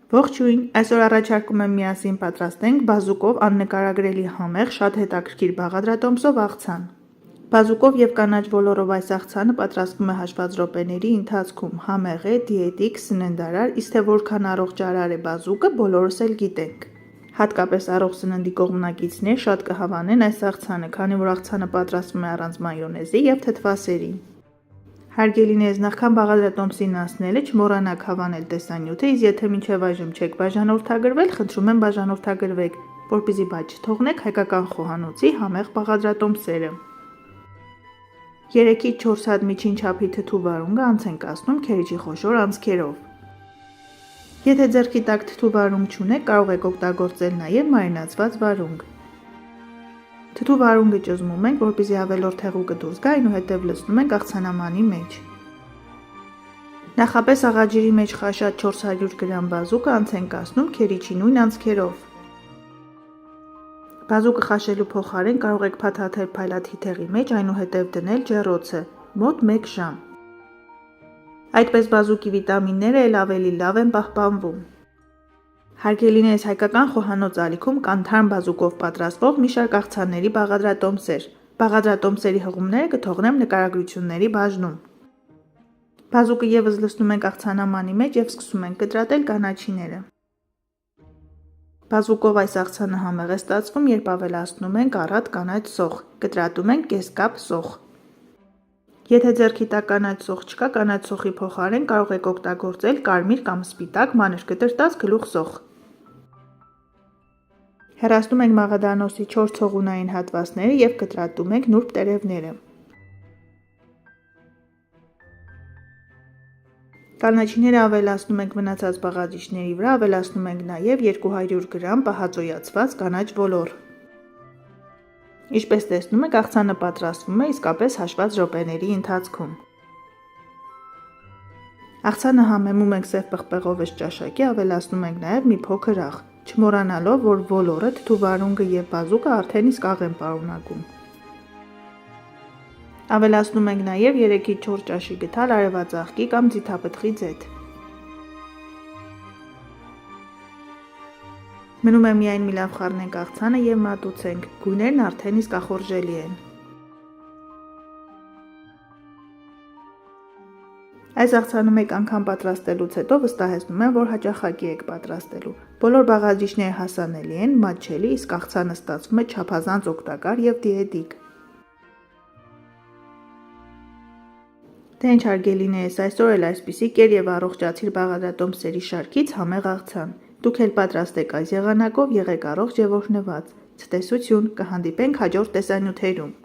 Ողջույն, այսօր առաջարկում եմ միասին պատրաստենք բազուկով աննկարագրելի համեղ, շատ հետաքրքիր բաղադրատոմսով աղցան։ Բազուկով և կանաչ ոլորով այս աղցանը պատրաստվում է հաշված րոպեների ընթացքում, համեղ է, դիետիկ, սննդարար, իսկ թե որքան առողջ ճարար է բազուկը, բոլորս էլ գիտենք։ Հատկապես առողջ սննդի կողմնակիցներ շատ կհավանեն այս աղցանը, քանի որ աղցանը պատրաստվում է առանց մայոնեզի և թթվասերի։ Հարգելիներս, նախքան բաղադրատոմսին անցնելը չմոռանաք հավանել տեսանյութը, իսկ եթե մինչև այժմ չեք բաժանորդագրվել, խնդրում եմ բաժանորդագրվեք, որպեսզի բաց չթողնեք հայկական խոհանոցի համեղ բաղադրատոմսերը։ 3-ից 4 հատ միջին չափի թթու վարունգը անց ենք կացնում քերիչի խոշոր անցքերով։ Եթե ձեռքի տակ թթու վարունգ չունեք, կարող եք օգտագործել նաև մարինացված վարունգ։ Թթու վարունգը ճզմում ենք, որպեսզի ավելորդ հեղուկը դուրս գա, այնուհետև լցնում ենք աղցանամանի մեջ։ Նախապես աղաջրի մեջ խաշած 400 գրամ բազուկը անց ենք կացնում քերիչի նույն անցքերով։ Բազուկը խաշելու փոխարեն կարող եք փաթաթել փայլաթիթեղի մեջ, այնուհետև դնել ջեռոցը, մոտ 1 ժամ։ Այդպես բազուկի վիտամինները էլ ավելի լավ են պահպանվում։ Հարգելիներս, հայկական խոհանոց ալիքում կան թարմ բազուկով պատրաստվող մի շարք աղցանների բաղադրատոմսեր։ Բաղադրատոմսերի հղումները կթողնեմ նկարագրությունների բաժնում։ Բազուկը ևս լցնում ենք աղցանամանի մեջ և սկսում ենք կտրատել կանաչիները։ Բազուկով այս աղցանը համեղ է ստացվում, երբ ավելացնում ենք առատ կանաչ սոխ, կտրատում ենք կես կապ սոխ։ Եթե ձեռքի տակ կանաչ սոխ չկա, կանաչ սոխի փոխարեն կարող եք օգտագործել կարմիր կամ սպիտակ մանր կտրտած գլուխ սոխ։ Հեռացնում ենք մաղադանոսի 4 ցողունային հատվածները և կտրատում ենք նուրբ տերևները։ Կանաչիները ավելացնում ենք մնացած բաղադրիչների վրա, ավելացնում ենք նաև 200 գրամ պահածոյացված կանաչ ոլոր։ Ինչպես տեսնում եք, աղցանը պատրաստվում է իսկապես հաշված րոպեների ընթացքում։ Աղցանը համեմում ենք սև պղպեղով ըստ ճաշակի, ավելացնում ենք նաև մի փոքր աղ, չմոռանալով, որ ոլորը, թթու վարունգը և բազուկը արդեն իսկ աղ են պարունակում։ Ավելացնում ենք նաև 3-ից 4 ճաշի գդալ արևած աղկի կամ ձիթապտղի ձեթ։ Մնում է միայն մի լավ խառնենք աղցանը և մատուցենք, գույներն արդեն իսկ ախորժելի են։ Այս աղցանը մեկ անգամ պատրաստելուց հետո վստահեցնում եմ, որ հաճախակի եք պատրաստելու։ Բոլոր բաղադրիչները հասանելի են, մատչելի, իսկ աղցանը ստացվում է չափազանց օգտակար և դիետիկ։ Թե ինչ հարգելիներս, այսօր էլ այսպիսի կեր և առողջացիր բաղադրատոմսերի շարքից համեղ աղցան։ Դուք էլ պատրաստեք այս եղանակով, եղեք առողջ և օրհնված։ Ցտեսություն, կհանդիպենք հաջորդ տեսանյութերում։